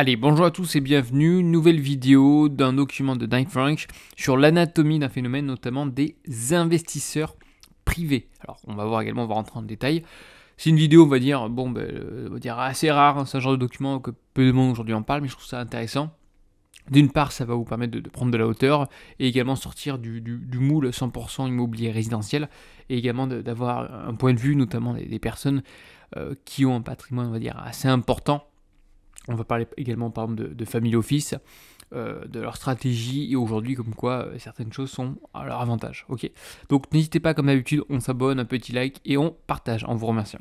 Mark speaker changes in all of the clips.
Speaker 1: Allez, bonjour à tous et bienvenue, nouvelle vidéo d'un document de Knight Frank sur l'anatomie d'un phénomène, notamment des investisseurs privés. Alors, on va voir également, on va rentrer en détail. C'est une vidéo, on va dire, on va dire assez rare, hein, c'est un genre de document que peu de monde aujourd'hui en parle, mais je trouve ça intéressant. D'une part, ça va vous permettre de prendre de la hauteur et également sortir du moule 100% immobilier résidentiel et également d'avoir un point de vue, notamment des personnes qui ont un patrimoine, on va dire, assez important. On va parler également par exemple de family office, de leur stratégie et aujourd'hui comme quoi certaines choses sont à leur avantage. Ok. Donc n'hésitez pas comme d'habitude, on s'abonne, un petit like et on partage en vous remerciant.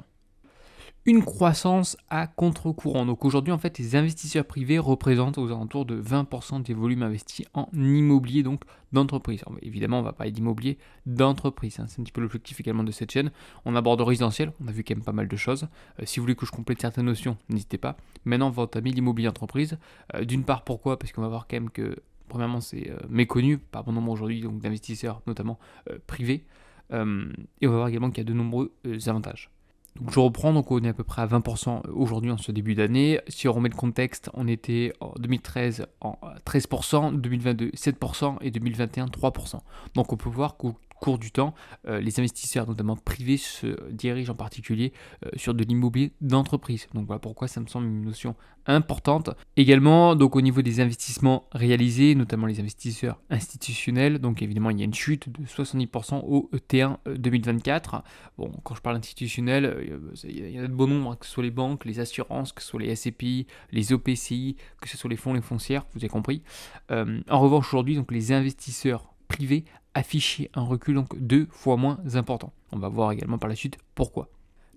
Speaker 1: Une croissance à contre-courant. Donc aujourd'hui, en fait, les investisseurs privés représentent aux alentours de 20% des volumes investis en immobilier, donc d'entreprise. Évidemment, on va parler d'immobilier d'entreprise. Hein. C'est un petit peu l'objectif également de cette chaîne. On aborde le résidentiel, on a vu quand même pas mal de choses. Si vous voulez que je complète certaines notions, n'hésitez pas. Maintenant, on va entamer l'immobilier d'entreprise. D'une part, pourquoi? Parce qu'on va voir quand même que, premièrement, c'est méconnu par bon nombre aujourd'hui d'investisseurs, notamment privés. Et on va voir également qu'il y a de nombreux avantages. Donc je reprends, donc on est à peu près à 20% aujourd'hui en ce début d'année. Si on remet le contexte, on était en 2013 en 13%, 2022 7% et 2021 3%. Donc on peut voir qu'au cours du temps, les investisseurs, notamment privés, se dirigent en particulier sur de l'immobilier d'entreprise. Donc voilà pourquoi ça me semble une notion importante. Également, donc au niveau des investissements réalisés, notamment les investisseurs institutionnels, donc évidemment il y a une chute de 70% au T1 2024. Bon, quand je parle institutionnel, il y a de beaux nombres, hein, que ce soit les banques, les assurances, que ce soit les SCPI, les OPCI, que ce soit les fonds, les foncières, vous avez compris. En revanche, aujourd'hui, donc les investisseurs privés affichaient un recul donc 2 fois moins important. On va voir également par la suite pourquoi.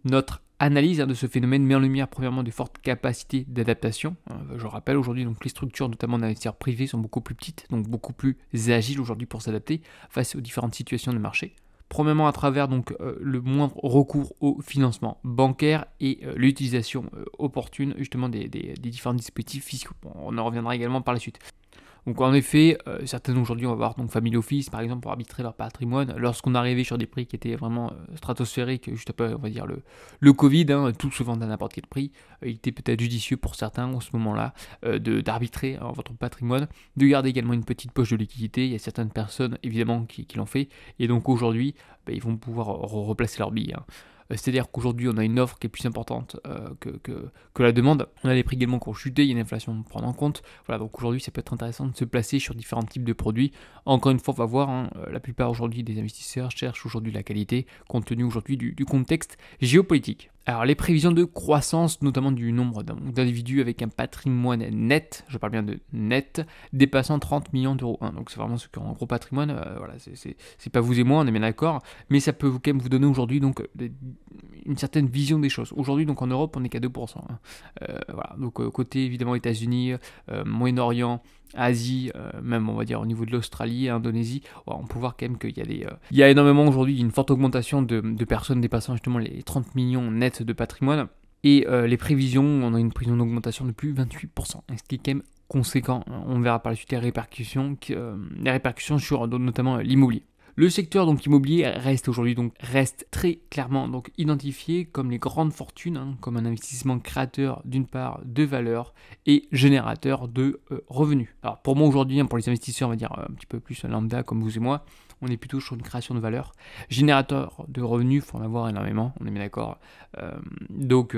Speaker 1: Notre analyse de ce phénomène met en lumière premièrement de fortes capacités d'adaptation. Je rappelle aujourd'hui donc les structures notamment d'investisseurs privés sont beaucoup plus petites, donc beaucoup plus agiles aujourd'hui pour s'adapter face aux différentes situations de marché. Premièrement à travers donc le moindre recours au financement bancaire et l'utilisation opportune justement des différents dispositifs fiscaux. Bon, on en reviendra également par la suite. Donc en effet, certaines aujourd'hui on va voir donc Family Office par exemple pour arbitrer leur patrimoine lorsqu'on arrivait sur des prix qui étaient vraiment stratosphériques, juste après on va dire le Covid, hein, tout se vendait à n'importe quel prix, il était peut-être judicieux pour certains en ce moment-là d'arbitrer votre patrimoine, de garder également une petite poche de liquidité. Il y a certaines personnes évidemment qui l'ont fait et donc aujourd'hui ils vont pouvoir replacer leurs billes. Hein. C'est-à-dire qu'aujourd'hui, on a une offre qui est plus importante que la demande. On a des prix également qui ont chuté, il y a une inflation à prendre en compte. Voilà, donc aujourd'hui, ça peut être intéressant de se placer sur différents types de produits. Encore une fois, on va voir, hein, la plupart aujourd'hui des investisseurs cherchent aujourd'hui la qualité, compte tenu aujourd'hui du contexte géopolitique. Alors les prévisions de croissance, notamment du nombre d'individus avec un patrimoine net, je parle bien de net, dépassant 30 millions d'euros. Hein, donc c'est vraiment ceux qui ont un gros patrimoine, voilà, c'est pas vous et moi, on est bien d'accord, mais ça peut quand même vous donner aujourd'hui donc une certaine vision des choses. Aujourd'hui donc en Europe on n'est qu'à 2%. Hein. Voilà, donc côté évidemment États-Unis, Moyen-Orient, Asie, même on va dire au niveau de l'Australie, Indonésie, on peut voir quand même qu'il y a il y a énormément aujourd'hui une forte augmentation de personnes dépassant justement les 30 millions nets de patrimoine. Et les prévisions, on a une prévision d'augmentation de plus de 28%, ce qui est quand même conséquent. On verra par la suite les répercussions sur notamment l'immobilier. Le secteur donc immobilier reste très clairement donc identifié comme les grandes fortunes, hein, comme un investissement créateur d'une part de valeur et générateur de revenus. Alors pour moi aujourd'hui, hein, pour les investisseurs, on va dire un petit peu plus lambda comme vous et moi, on est plutôt sur une création de valeur. Générateur de revenus, il faut en avoir énormément, on est bien d'accord. Donc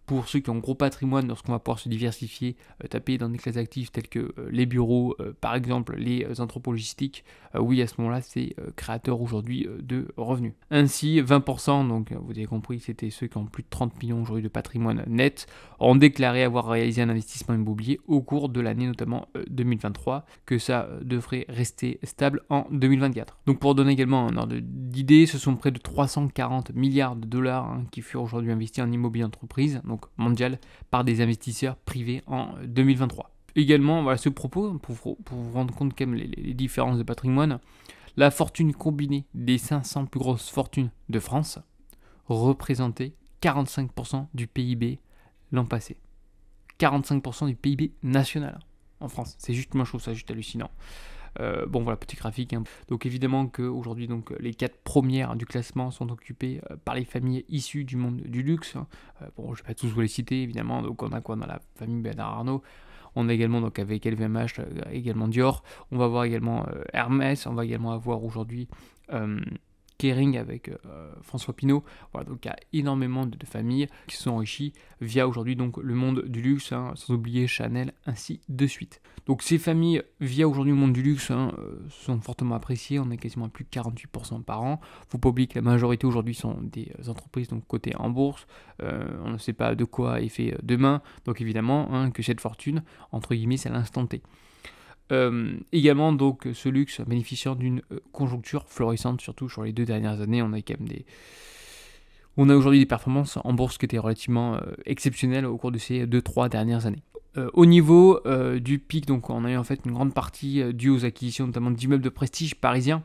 Speaker 1: pour ceux qui ont un gros patrimoine, lorsqu'on va pouvoir se diversifier, taper dans des classes actives telles que les bureaux, par exemple les entrepôts logistiques, oui à ce moment-là c'est créateur aujourd'hui de revenus. Ainsi 20%, donc vous avez compris, c'était ceux qui ont plus de 30 millions aujourd'hui de patrimoine net, ont déclaré avoir réalisé un investissement immobilier au cours de l'année notamment 2023, que ça devrait rester stable en 2024. Donc pour donner également un ordre d'idée, ce sont près de 340 milliards de dollars, hein, qui furent aujourd'hui investis en immobilier d'entreprise, donc mondial, par des investisseurs privés en 2023. Également, voilà ce propos, pour vous rendre compte quand même les différences de patrimoine, la fortune combinée des 500 plus grosses fortunes de France représentait 45% du PIB l'an passé. 45% du PIB national en France. C'est juste, moi je trouve ça juste hallucinant. Bon voilà, petit graphique. Hein. Donc évidemment qu'aujourd'hui, les 4 premières du classement sont occupées par les familles issues du monde du luxe. Bon, je ne vais pas tous vous les citer évidemment. Donc on a quoi dans la famille Bernard Arnault? On a également donc avec LVMH, également Dior. On va avoir également Hermès. On va également avoir aujourd'hui Kering avec François Pinault. Voilà, donc il y a énormément de familles qui se sont enrichies via aujourd'hui donc le monde du luxe, hein, sans oublier Chanel, ainsi de suite. Donc ces familles via aujourd'hui le monde du luxe sont fortement appréciées. On est quasiment à plus de 48% par an. Faut pas oublier que la majorité aujourd'hui sont des entreprises donc cotées en bourse. On ne sait pas de quoi est fait demain. Donc évidemment hein, que cette fortune, entre guillemets, c'est à l'instant T. Également donc ce luxe bénéficiant d'une conjoncture florissante, surtout sur les 2 dernières années. On a aujourd'hui des performances en bourse qui étaient relativement exceptionnelles au cours de ces 2-3 dernières années. Au niveau du pic, donc on a eu en fait une grande partie due aux acquisitions notamment d'immeubles de prestige parisiens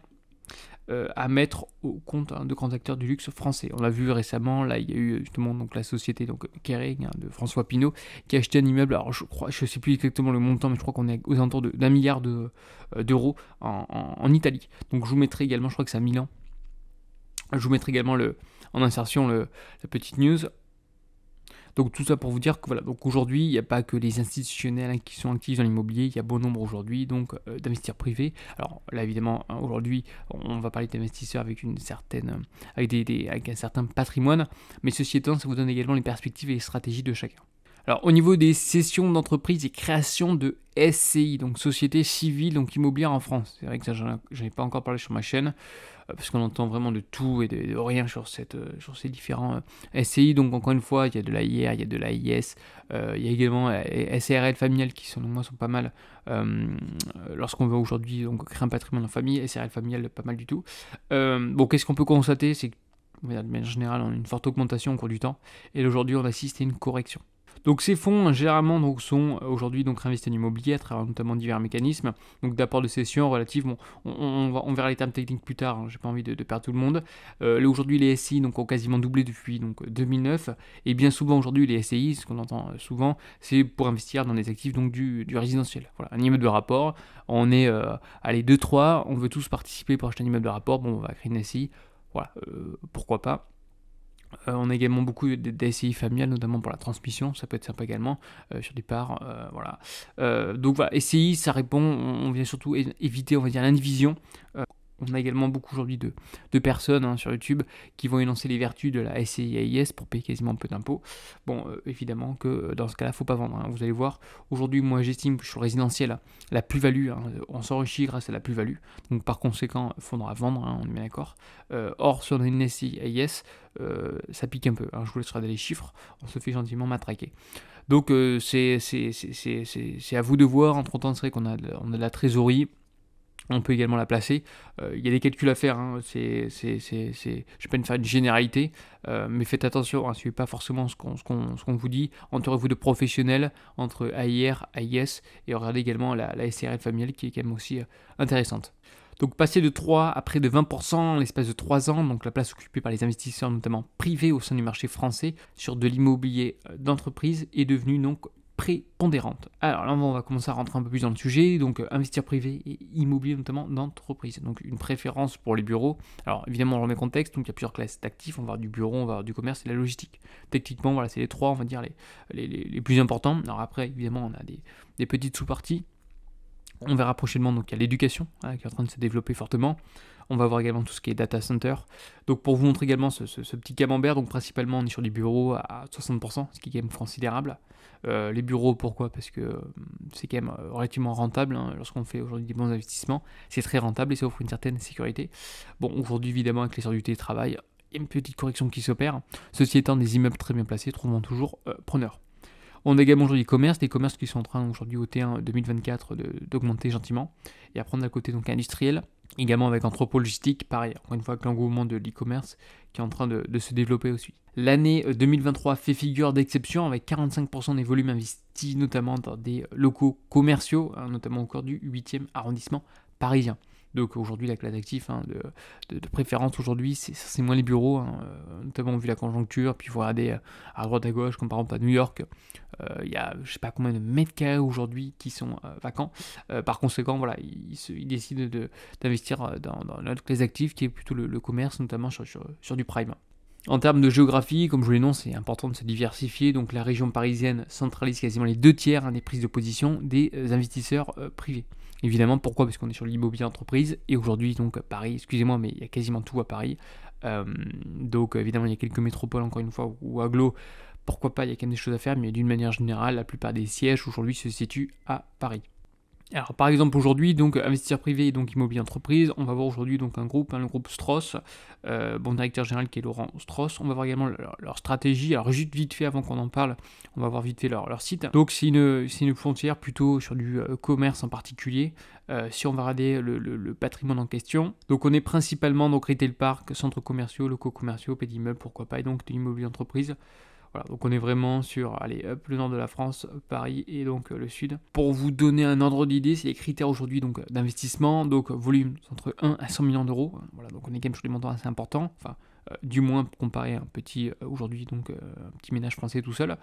Speaker 1: à mettre au compte de grands acteurs du luxe français. On l'a vu récemment, là il y a eu justement donc la société donc Kering de François Pinault qui a acheté un immeuble, alors je ne sais plus exactement le montant, mais je crois qu'on est aux alentours d'1 milliard d'euros en Italie. Donc je vous mettrai également, je crois que c'est à Milan, je vous mettrai également en insertion la petite news. Donc tout ça pour vous dire que voilà, donc aujourd'hui, il n'y a pas que les institutionnels qui sont actifs dans l'immobilier, il y a bon nombre aujourd'hui donc d'investisseurs privés. Alors là évidemment, hein, aujourd'hui, on va parler d'investisseurs avec une certaine avec un certain patrimoine, mais ceci étant, ça vous donne également les perspectives et les stratégies de chacun. Alors au niveau des cessions d'entreprises et création de SCI, donc société civile donc immobilière en France, c'est vrai que ça j'en ai pas encore parlé sur ma chaîne, parce qu'on entend vraiment de tout et de rien sur ces différents SCI. Donc encore une fois, il y a de l'AIR, il y a de l'AIS, il y a également SARL familial qui selon moi sont pas mal lorsqu'on veut aujourd'hui donc créer un patrimoine en famille. SARL familial pas mal du tout. Bon, qu'est-ce qu'on peut constater, c'est que de manière générale on a une forte augmentation au cours du temps et aujourd'hui on assiste à une correction. Donc ces fonds généralement donc, sont aujourd'hui donc réinvestis en immobilier à travers notamment divers mécanismes donc d'apport de cession relative. Bon, on verra les termes techniques plus tard. Hein, j'ai pas envie de perdre tout le monde. Là aujourd'hui les SCI donc ont quasiment doublé depuis donc 2009 et bien souvent aujourd'hui les SCI, ce qu'on entend souvent, c'est pour investir dans des actifs donc du résidentiel. Voilà, un immeuble de rapport. On est allez 2-3, on veut tous participer pour acheter un immeuble de rapport. Bon, on va créer une SCI. Voilà, pourquoi pas. On a également beaucoup d'SCI familiales, notamment pour la transmission, ça peut être sympa également, sur des parts, voilà. Donc voilà, SCI, ça répond, on vient surtout éviter, on va dire, l'indivision. On a également beaucoup aujourd'hui de personnes hein, sur YouTube qui vont énoncer les vertus de la SCI AIS pour payer quasiment peu d'impôts. Bon, évidemment que dans ce cas-là, il ne faut pas vendre. Hein. Vous allez voir, aujourd'hui, moi j'estime que sur le résidentiel, la plus-value, hein, on s'enrichit grâce à la plus-value. Donc par conséquent, il faudra vendre, hein, on est bien d'accord. Or, sur une SCI AIS, ça pique un peu. Hein. Je vous laisserai les chiffres, on se fait gentiment matraquer. Donc c'est à vous de voir. Entre-temps, c'est vrai qu'on a de la trésorerie. On peut également la placer. Il y a des calculs à faire. Hein. Je ne vais pas faire une généralité, mais faites attention. Hein. Suivez pas forcément ce qu'on vous dit. Entourez-vous de professionnels entre AIR, AIS et regardez également la SARL familiale qui est quand même aussi intéressante. Donc passer de 3 à près de 20% en l'espace de 3 ans, donc la place occupée par les investisseurs notamment privés au sein du marché français sur de l'immobilier d'entreprise est devenue donc prépondérante. Alors là, on va commencer à rentrer un peu plus dans le sujet, donc investir privé et immobilier notamment d'entreprise. Donc une préférence pour les bureaux. Alors évidemment, on remet contexte, donc il y a plusieurs classes d'actifs, on va avoir du bureau, on va avoir du commerce et de la logistique. Techniquement, voilà, c'est les trois, on va dire, les plus importants. Alors après, évidemment, on a des petites sous-parties. On verra prochainement, donc il y a l'éducation hein, qui est en train de se développer fortement. On va voir également tout ce qui est data center. Donc pour vous montrer également ce petit camembert, donc principalement on est sur des bureaux à 60%, ce qui est quand même considérable. Les bureaux, pourquoi? Parce que c'est quand même relativement rentable hein, lorsqu'on fait aujourd'hui des bons investissements. C'est très rentable et ça offre une certaine sécurité. Bon, aujourd'hui évidemment avec l'essor du télétravail, il y a une petite correction qui s'opère. Ceci étant, des immeubles très bien placés trouveront toujours preneurs. On a également aujourd'hui des commerces qui sont en train aujourd'hui au T1 2024 d'augmenter gentiment. Et à prendre à côté donc industriel, également avec entrepôt logistique, pareil, encore une fois avec l'engouement de l'e-commerce qui est en train de se développer aussi. L'année 2023 fait figure d'exception avec 45% des volumes investis notamment dans des locaux commerciaux, hein, notamment au cœur du 8e arrondissement parisien. Donc aujourd'hui la classe d'actifs hein, de préférence aujourd'hui c'est moins les bureaux, hein, notamment vu la conjoncture, puis il faut regarder à droite à gauche, comme par exemple à New York, il y a je sais pas combien de mètres carrés aujourd'hui qui sont vacants. Par conséquent voilà, ils décident d'investir dans notre classe d'actifs qui est plutôt le commerce, notamment sur du prime. En termes de géographie, comme je vous l'ai dit, c'est important de se diversifier. Donc la région parisienne centralise quasiment les 2 tiers des prises de position des investisseurs privés. Évidemment, pourquoi? Parce qu'on est sur l'immobilier entreprise. Et aujourd'hui, donc Paris, excusez-moi, mais il y a quasiment tout à Paris. Donc évidemment, il y a quelques métropoles, encore une fois, ou agglos. Pourquoi pas, il y a quand même des choses à faire. Mais d'une manière générale, la plupart des sièges aujourd'hui se situent à Paris. Alors par exemple aujourd'hui, donc investisseurs privés et donc immobilier entreprise, on va voir aujourd'hui donc un groupe, le groupe Strauss, bon directeur général qui est Laurent Strauss. On va voir également leur stratégie. Alors juste vite fait avant qu'on en parle, on va voir vite fait leur site. Donc c'est une frontière plutôt sur du commerce en particulier. Si on va regarder le patrimoine en question, donc on est principalement donc retail park, centres commerciaux, locaux commerciaux, pédimeubles, pourquoi pas, et donc de l'immobilier entreprise. Voilà, donc on est vraiment sur, allez, hop, le nord de la France, Paris et donc le sud. Pour vous donner un ordre d'idée, c'est les critères aujourd'hui donc d'investissement, donc volume entre 1 à 100 millions d'euros. Voilà, donc on est quand même sur des montants assez importants, enfin, du moins comparé à un petit, aujourd'hui, donc un petit ménage français tout seul.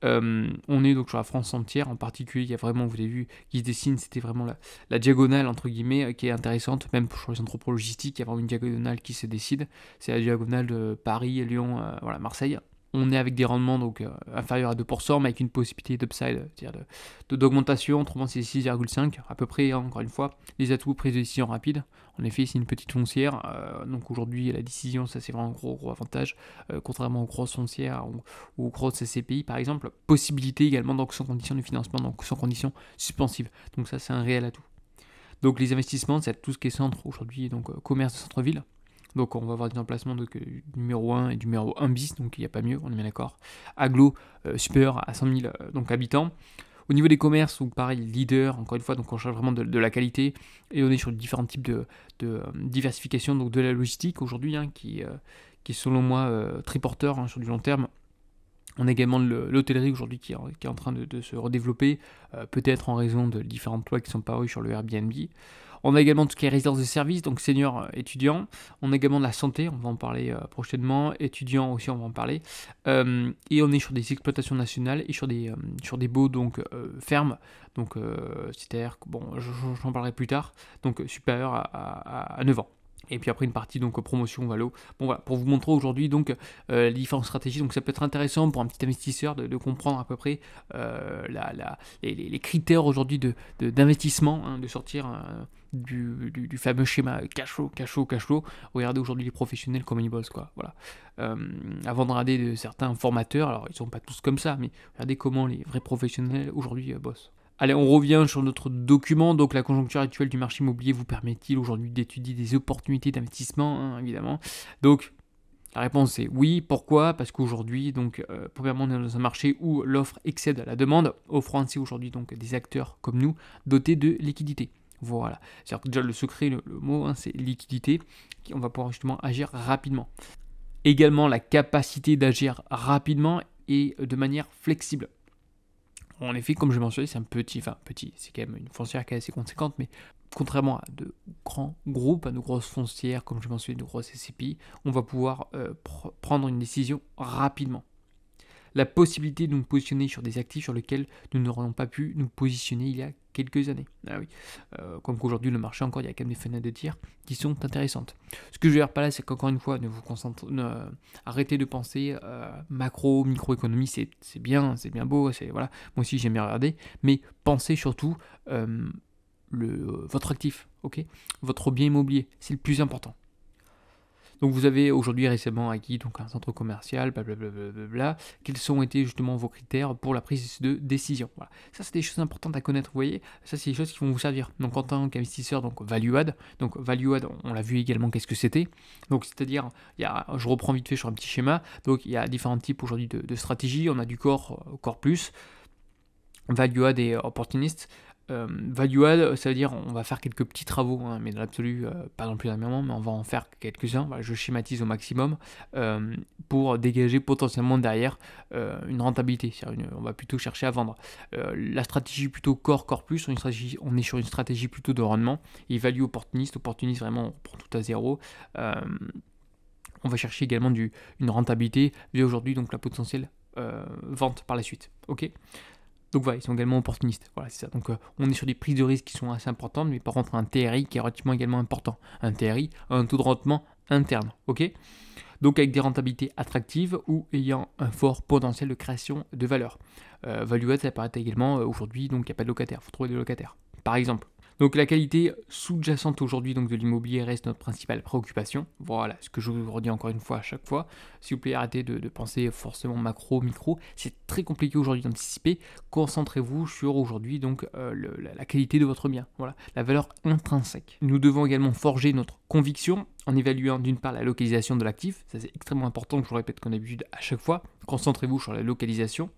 Speaker 1: On est donc sur la France entière, en particulier, il y a vraiment, vous avez vu, qui se dessine, c'était vraiment la diagonale, entre guillemets, qui est intéressante, même sur les entrepôts logistiques, il y a vraiment une diagonale qui se décide. C'est la diagonale de Paris, Lyon, voilà, Marseille. On est avec des rendements donc inférieurs à 2%, mais avec une possibilité d'upside, c'est-à-dire d'augmentation. Autrement, c'est 6,5 à peu près, hein, encore une fois. Les atouts, prise de décision rapide. En effet, c'est une petite foncière. Donc aujourd'hui, la décision, ça c'est vraiment un gros avantage. Contrairement aux grosses foncières ou aux grosses SCPI, par exemple. Possibilité également, donc sans condition de financement, donc sans condition suspensive. Donc ça, c'est un réel atout. Donc les investissements, c'est tout ce qui est centre aujourd'hui, donc commerce de centre-ville. Donc on va avoir des emplacements du numéro 1 et du numéro 1 bis, donc il n'y a pas mieux, on est bien d'accord. Agglo supérieur à 100 000 donc, habitants. Au niveau des commerces, donc pareil, leader, encore une fois, donc on cherche vraiment de la qualité. Et on est sur différents types de diversification donc de la logistique aujourd'hui, hein, qui est selon moi très porteur, hein, sur du long terme. On a également l'hôtellerie aujourd'hui qui est en train de se redévelopper, peut-être en raison de différentes lois qui sont parues sur le Airbnb. On a également tout ce qui est résidence de service, donc senior étudiant. On a également de la santé, on va en parler prochainement. Étudiant aussi, on va en parler. Et on est sur des exploitations nationales et sur des baux donc fermes. Donc c'est-à-dire que bon, j'en parlerai plus tard. Donc supérieur à 9 ans. Et puis après une partie donc promotion valo. Bon voilà, pour vous montrer aujourd'hui donc les différentes stratégies. Donc ça peut être intéressant pour un petit investisseur de comprendre à peu près les critères aujourd'hui d'investissement, hein, de sortir du fameux schéma cash flow. Regardez aujourd'hui les professionnels comment ils bossent, quoi. Voilà. Avant de regarder de certains formateurs, alors ils sont pas tous comme ça, mais regardez comment les vrais professionnels aujourd'hui bossent. Allez, on revient sur notre document. Donc, la conjoncture actuelle du marché immobilier vous permet-il aujourd'hui d'étudier des opportunités d'investissement, hein, évidemment. Donc, la réponse est oui. Pourquoi? Parce qu'aujourd'hui, donc, premièrement, on est dans un marché où l'offre excède la demande, offrant ainsi aujourd'hui donc des acteurs comme nous dotés de liquidité. Voilà. C'est-à-dire que déjà le secret, le mot, hein, c'est liquidité. On va pouvoir justement agir rapidement. Également, la capacité d'agir rapidement et de manière flexible. En effet, comme je mentionnais, c'est petit, c'est quand même une foncière qui est assez conséquente, mais contrairement à de grands groupes, à de grosses foncières, comme je mentionnais, de grosses SCPI, on va pouvoir prendre une décision rapidement. La possibilité de nous positionner sur des actifs sur lesquels nous n'aurions pas pu nous positionner il y a quelques années. Ah oui. Comme qu'aujourd'hui, le marché, encore, il y a quand même des fenêtres de tir qui sont intéressantes. Ce que je veux dire par là, c'est qu'encore une fois, arrêtez de penser macro, microéconomie, c'est bien beau, voilà. Moi aussi, j'aime bien regarder, mais pensez surtout votre actif, ok, votre bien immobilier, c'est le plus important. Donc vous avez aujourd'hui récemment acquis donc un centre commercial, blablabla. Quels ont été justement vos critères pour la prise de décision? Voilà. Ça, c'est des choses importantes à connaître, vous voyez. Ça, c'est des choses qui vont vous servir. Donc en tant qu'investisseur, donc value add, on l'a vu également, qu'est-ce que c'était. Donc c'est-à-dire, je reprends vite fait sur un petit schéma. Donc il y a différents types aujourd'hui de stratégies. On a du core plus, value add et opportuniste. Value add, ça veut dire on va faire quelques petits travaux, hein, mais dans l'absolu, pas non plus énormément, mais on va en faire quelques-uns. Voilà, je schématise au maximum pour dégager potentiellement derrière une rentabilité. On va plutôt chercher à vendre. La stratégie plutôt core plus, on est sur une stratégie plutôt de rendement. Et value opportuniste vraiment on prend tout à zéro. On va chercher également une rentabilité via aujourd'hui donc la potentielle vente par la suite. Ok. Donc voilà, ils sont également opportunistes. Voilà, c'est ça. Donc on est sur des prises de risque qui sont assez importantes, mais par contre un TRI qui est relativement également important. Un TRI, un taux de rendement interne. Ok. donc avec des rentabilités attractives ou ayant un fort potentiel de création de valeur. Value add, ça apparaît également aujourd'hui, donc il n'y a pas de locataire, il faut trouver des locataires, par exemple. Donc la qualité sous-jacente aujourd'hui donc de l'immobilier reste notre principale préoccupation. Voilà, ce que je vous redis encore une fois à chaque fois. S'il vous plaît, arrêtez de penser forcément macro, micro. C'est très compliqué aujourd'hui d'anticiper. Concentrez-vous sur aujourd'hui donc la qualité de votre bien. Voilà, la valeur intrinsèque. Nous devons également forger notre conviction en évaluant d'une part la localisation de l'actif. Ça c'est extrêmement important, je vous répète comme d'habitude à chaque fois. Concentrez-vous sur la localisation.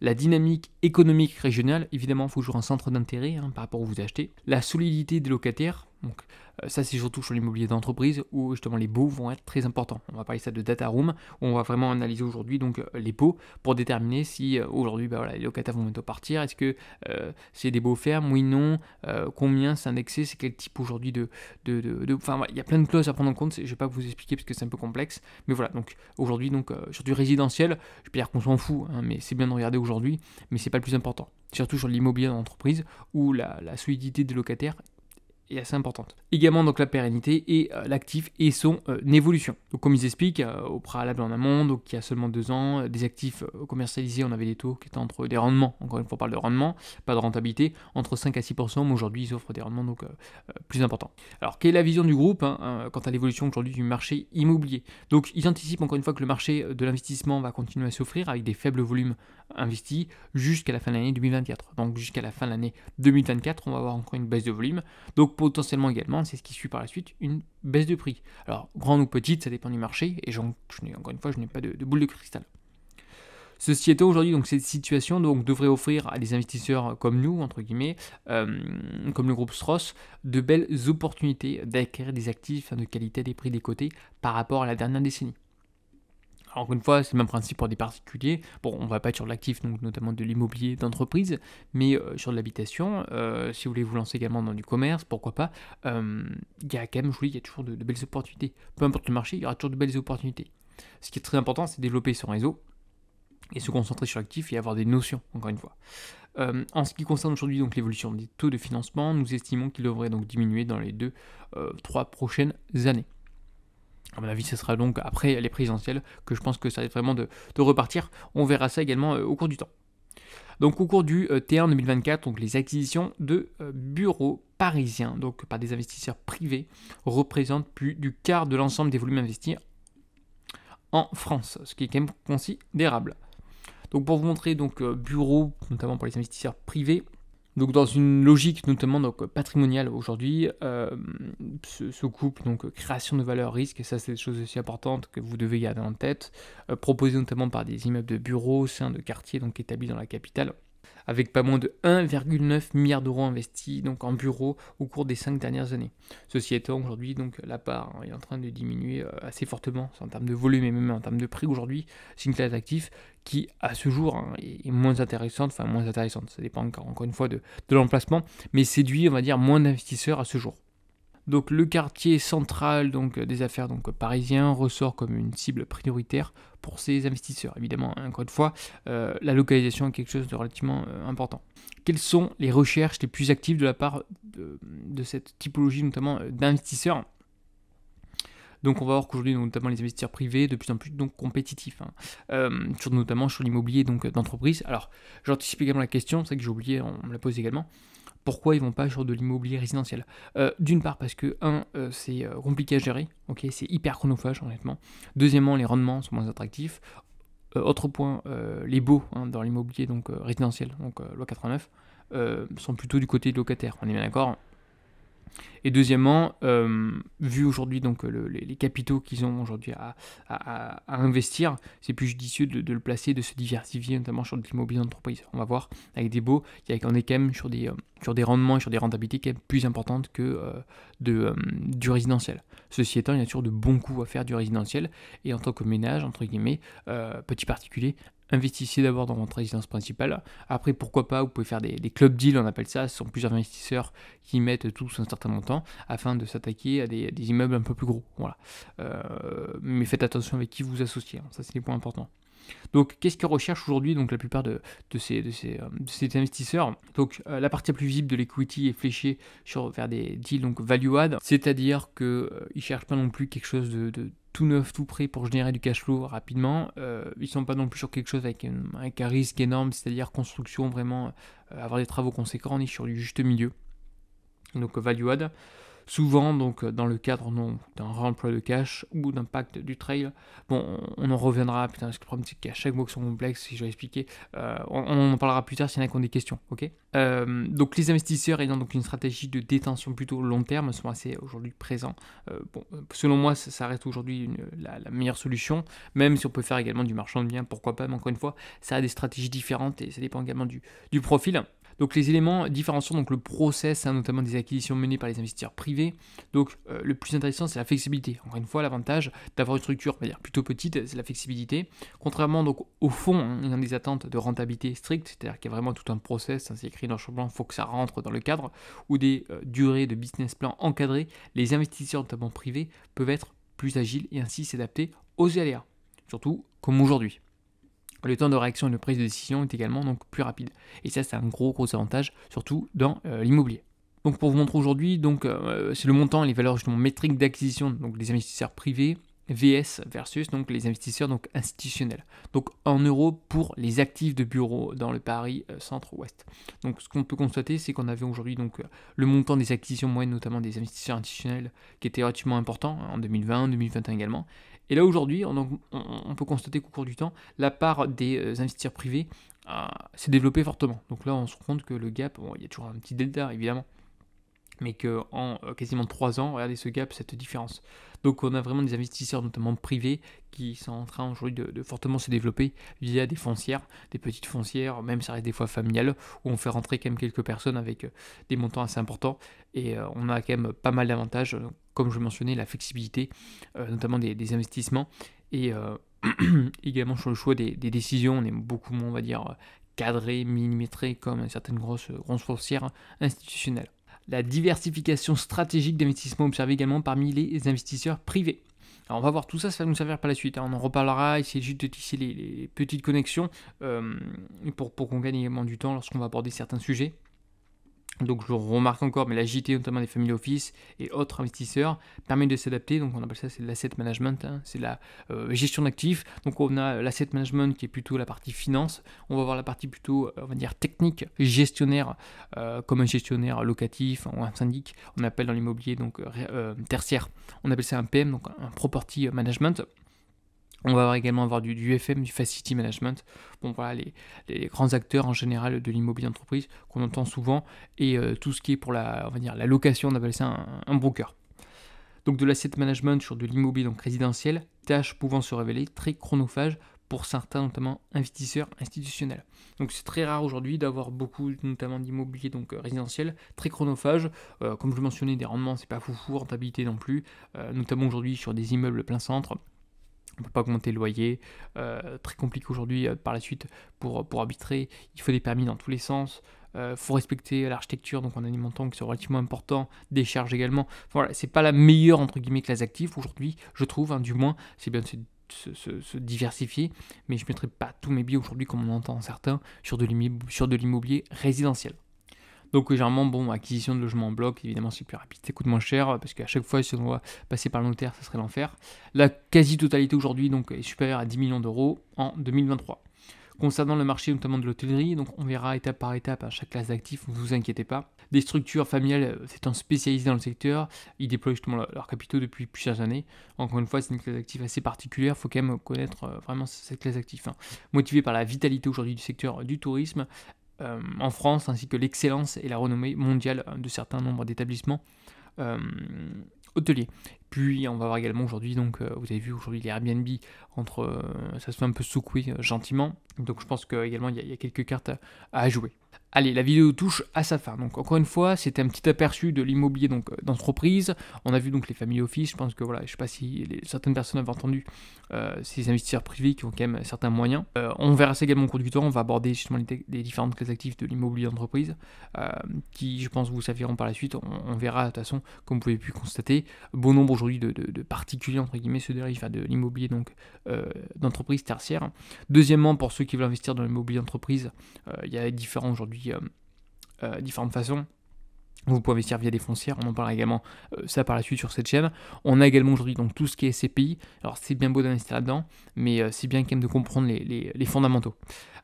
Speaker 1: La dynamique économique régionale, évidemment, il faut toujours un centre d'intérêt par rapport où vous achetez. La solidité des locataires, donc ça c'est surtout sur l'immobilier d'entreprise où justement les baux vont être très importants. On va parler ça de data room où on va vraiment analyser aujourd'hui donc les baux pour déterminer si aujourd'hui les locataires vont bientôt partir. Est-ce que c'est des baux fermes, oui, non, combien c'est indexé, c'est quel type aujourd'hui enfin il y a plein de clauses à prendre en compte. Je ne vais pas vous expliquer parce que c'est un peu complexe, mais voilà. Donc aujourd'hui sur du résidentiel, je peux dire qu'on s'en fout, mais c'est bien de regarder aujourd'hui, mais c'est pas le plus important. Surtout sur l'immobilier d'entreprise où la solidité des locataires est assez importante. Également donc la pérennité et l'actif et son évolution. Donc comme ils expliquent au préalable en amont, donc il y a seulement 2 ans, des actifs commercialisés, on avait des taux qui étaient entre des rendements, encore une fois on parle de rendement, pas de rentabilité, entre 5 à 6%, mais aujourd'hui ils offrent des rendements donc plus importants. Alors quelle est la vision du groupe quant à l'évolution aujourd'hui du marché immobilier? Donc ils anticipent encore une fois que le marché de l'investissement va continuer à s'offrir avec des faibles volumes investis jusqu'à la fin de l'année 2024. Donc jusqu'à la fin de l'année 2024, on va avoir encore une baisse de volume. Donc potentiellement également, c'est ce qui suit par la suite, une baisse de prix. Alors grande ou petite, ça dépend du marché, et encore une fois, je n'ai pas de boule de cristal. Ceci étant, aujourd'hui, donc cette situation devrait offrir à des investisseurs comme nous, entre guillemets, comme le groupe Strauss, de belles opportunités d'acquérir des actifs de qualité à des prix décotés par rapport à la dernière décennie. Alors, encore une fois, c'est le même principe pour des particuliers. Bon, on ne va pas être sur l'actif, donc notamment de l'immobilier d'entreprise, mais sur de l'habitation. Si vous voulez vous lancer également dans du commerce, pourquoi pas. Il y a quand même, je vous dis, il y a toujours de belles opportunités. Peu importe le marché, il y aura toujours de belles opportunités. Ce qui est très important, c'est développer son réseau et se concentrer sur l'actif et avoir des notions, encore une fois. En ce qui concerne aujourd'hui donc l'évolution des taux de financement, nous estimons qu'ils devraient donc diminuer dans les 2-3 prochaines années. À mon avis, ce sera donc après les présidentielles que je pense que ça va être vraiment de repartir. On verra ça également au cours du temps. Donc au cours du T1 2024, donc les acquisitions de bureaux parisiens, donc par des investisseurs privés, représentent plus du quart de l'ensemble des volumes investis en France, ce qui est quand même considérable. Donc pour vous montrer donc bureaux, notamment pour les investisseurs privés, donc dans une logique notamment donc patrimoniale aujourd'hui, ce couple donc création de valeur risque, ça c'est des choses aussi importantes que vous devez garder en tête, proposé notamment par des immeubles de bureaux au sein de quartiers donc établis dans la capitale, avec pas moins de 1,9 milliard d'euros investis donc en bureaux au cours des 5 dernières années. Ceci étant, aujourd'hui, donc la part est en train de diminuer assez fortement en termes de volume et même en termes de prix aujourd'hui. C'est une classe d'actifs qui, à ce jour, est moins intéressante, ça dépend encore une fois de l'emplacement, mais séduit, on va dire, moins d'investisseurs à ce jour. Donc le quartier central donc, des affaires donc, parisien ressort comme une cible prioritaire pour ces investisseurs. Évidemment, encore une fois, la localisation est quelque chose de relativement important. Quelles sont les recherches les plus actives de la part de cette typologie notamment d'investisseurs ? Donc on va voir qu'aujourd'hui, notamment les investisseurs privés, de plus en plus donc compétitifs, notamment sur l'immobilier donc d'entreprise. Alors j'anticipe également la question, c'est que j'ai oublié, on me la pose également. Pourquoi ils ne vont pas sur de l'immobilier résidentiel ? D'une part parce que, c'est compliqué à gérer, c'est hyper chronophage honnêtement. Deuxièmement, les rendements sont moins attractifs. Autre point, les baux dans l'immobilier donc résidentiel, donc loi 89, sont plutôt du côté de locataire, on est bien d'accord ? Et deuxièmement, vu aujourd'hui donc les capitaux qu'ils ont aujourd'hui à investir, c'est plus judicieux de le placer, de se diversifier notamment sur de l'immobilier d'entreprise. On va voir avec des baux, on est quand même sur des rendements et sur des rentabilités quand même plus importantes que du résidentiel. Ceci étant, il y a toujours de bons coups à faire du résidentiel et en tant que ménage, entre guillemets, petit particulier, investissez d'abord dans votre résidence principale. Après, pourquoi pas, vous pouvez faire des club deals, on appelle ça. Ce sont plusieurs investisseurs qui mettent tous un certain montant afin de s'attaquer à des immeubles un peu plus gros. Voilà. Mais faites attention avec qui vous associez. Ça, c'est des points importants. Donc, qu'est-ce qu'ils recherchent aujourd'hui donc la plupart de ces investisseurs ? Donc, la partie la plus visible de l'equity est fléchée vers des deals donc value add, c'est-à-dire qu'ils ne cherchent pas non plus quelque chose tout neuf, tout prêt pour générer du cash flow rapidement. Ils sont pas non plus sur quelque chose avec un risque énorme, c'est-à-dire construction, vraiment avoir des travaux conséquents. On est sur du juste milieu, donc value add. Souvent, donc, dans le cadre d'un réemploi de cash ou d'un pacte du trail, bon, on en reviendra, putain, parce que le problème, c'est qu'à chaque fois que sont complexes, si je vais expliquer, on en parlera plus tard s'il y en a qui ont des questions, ok. Donc, les investisseurs ayant donc une stratégie de détention plutôt long terme sont assez aujourd'hui présents. Selon moi, ça reste aujourd'hui la meilleure solution, même si on peut faire également du marchand de biens, pourquoi pas, mais encore une fois, ça a des stratégies différentes et ça dépend également du profil. Donc les éléments différenciants, donc le process, notamment des acquisitions menées par les investisseurs privés. Donc le plus intéressant, c'est la flexibilité. Encore une fois, l'avantage d'avoir une structure, on va dire, plutôt petite, c'est la flexibilité. Contrairement donc au fond, il y a des attentes de rentabilité strictes, c'est-à-dire qu'il y a vraiment tout un process, c'est écrit dans le blanc, il faut que ça rentre dans le cadre, ou des durées de business plan encadrées. Les investisseurs, notamment privés, peuvent être plus agiles et ainsi s'adapter aux aléas, surtout comme aujourd'hui. Le temps de réaction et de prise de décision est également donc plus rapide. Et ça, c'est un gros avantage, surtout dans l'immobilier. Donc pour vous montrer aujourd'hui, c'est le montant et les valeurs justement métriques d'acquisition donc des investisseurs privés VS versus donc les investisseurs donc institutionnels. Donc en euros pour les actifs de bureau dans le Paris centre-ouest. Donc ce qu'on peut constater, c'est qu'on avait aujourd'hui donc le montant des acquisitions moyennes, notamment des investisseurs institutionnels, qui était relativement important en 2020, 2021 également. Et là aujourd'hui, on peut constater qu'au cours du temps, la part des investisseurs privés s'est développée fortement. Donc là, on se rend compte que le gap, il y a toujours un petit delta évidemment, mais qu'en quasiment 3 ans, regardez ce gap, cette différence. Donc on a vraiment des investisseurs, notamment privés, qui sont en train aujourd'hui de fortement se développer via des foncières, des petites foncières, même ça reste des fois familiales, où on fait rentrer quand même quelques personnes avec des montants assez importants, et on a quand même pas mal d'avantages, comme je mentionnais, la flexibilité, notamment des investissements, et également sur le choix des décisions, on est beaucoup moins, on va dire, cadré, millimétré, comme certaines grosses foncières institutionnelles. La diversification stratégique d'investissement observée également parmi les investisseurs privés. Alors on va voir tout ça, ça va nous servir par la suite. On en reparlera, essayer juste de tisser les petites connexions pour qu'on gagne également du temps lorsqu'on va aborder certains sujets. Donc je remarque encore, mais l'agilité notamment des family office et autres investisseurs permet de s'adapter. Donc on appelle ça, c'est l'asset management, c'est la gestion d'actifs. Donc on a l'asset management qui est plutôt la partie finance. On va voir la partie plutôt, on va dire, technique, gestionnaire, comme un gestionnaire locatif ou un syndic. On appelle dans l'immobilier donc tertiaire. On appelle ça un PM, donc un property management. On va également avoir du FM, du Facility Management. Bon voilà, les grands acteurs en général de l'immobilier d'entreprise qu'on entend souvent, et tout ce qui est pour la location, on appelle ça un broker. Donc de l'asset management sur de l'immobilier donc résidentiel, tâches pouvant se révéler très chronophages pour certains, notamment investisseurs institutionnels. Donc c'est très rare aujourd'hui d'avoir beaucoup notamment d'immobilier donc résidentiel, très chronophage. Comme je le mentionnais, des rendements, c'est pas foufou, rentabilité non plus, notamment aujourd'hui sur des immeubles plein centre. On ne peut pas augmenter le loyer, très compliqué aujourd'hui par la suite pour arbitrer, il faut des permis dans tous les sens, faut respecter l'architecture, donc on a des montants qui sont relativement importants, des charges également. Voilà, c'est pas la meilleure entre guillemets classe active aujourd'hui, je trouve, du moins, c'est bien de se diversifier, mais je ne mettrai pas tous mes billes aujourd'hui comme on entend certains sur de l'immobilier résidentiel. Donc généralement, acquisition de logements en bloc, évidemment c'est plus rapide, ça coûte moins cher, parce qu'à chaque fois si on doit passer par le notaire, ça serait l'enfer. La quasi-totalité aujourd'hui donc est supérieure à 10 millions d'euros en 2023. Concernant le marché notamment de l'hôtellerie, donc on verra étape par étape à chaque classe d'actifs, ne vous inquiétez pas. Des structures familiales s'étant spécialisées dans le secteur, ils déploient justement leurs capitaux depuis plusieurs années. Encore une fois, c'est une classe d'actifs assez particulière, il faut quand même connaître vraiment cette classe d'actifs. Motivée par la vitalité aujourd'hui du secteur du tourisme, en France, ainsi que l'excellence et la renommée mondiale de certains nombres d'établissements hôteliers. Puis on va voir également aujourd'hui, donc vous avez vu aujourd'hui les Airbnb, ça se fait un peu secouer gentiment, donc je pense qu'également il y a quelques cartes à jouer. Allez, la vidéo touche à sa fin. Donc encore une fois, c'était un petit aperçu de l'immobilier d'entreprise. On a vu donc les family office. Je pense que voilà, je sais pas si certaines personnes avaient entendu ces investisseurs privés qui ont quand même certains moyens. On verra ça également au cours du temps. On va aborder justement les différentes classes actives de l'immobilier d'entreprise, qui, je pense, vous serviront par la suite. On verra de toute façon, comme vous pouvez pu constater, bon nombre aujourd'hui de particuliers entre guillemets se dérivent de l'immobilier d'entreprise tertiaire. Deuxièmement, pour ceux qui veulent investir dans l'immobilier d'entreprise, il y a différentes façons. Vous pouvez investir via des foncières, on en parlera également ça par la suite sur cette chaîne. On a également aujourd'hui donc tout ce qui est SCPI. Alors c'est bien beau d'investir là-dedans, mais c'est bien quand même de comprendre les fondamentaux.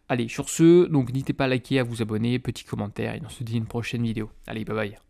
Speaker 1: Allez, sur ce, donc n'hésitez pas à liker, à vous abonner, petit commentaire, et on se dit à une prochaine vidéo. Allez, bye bye.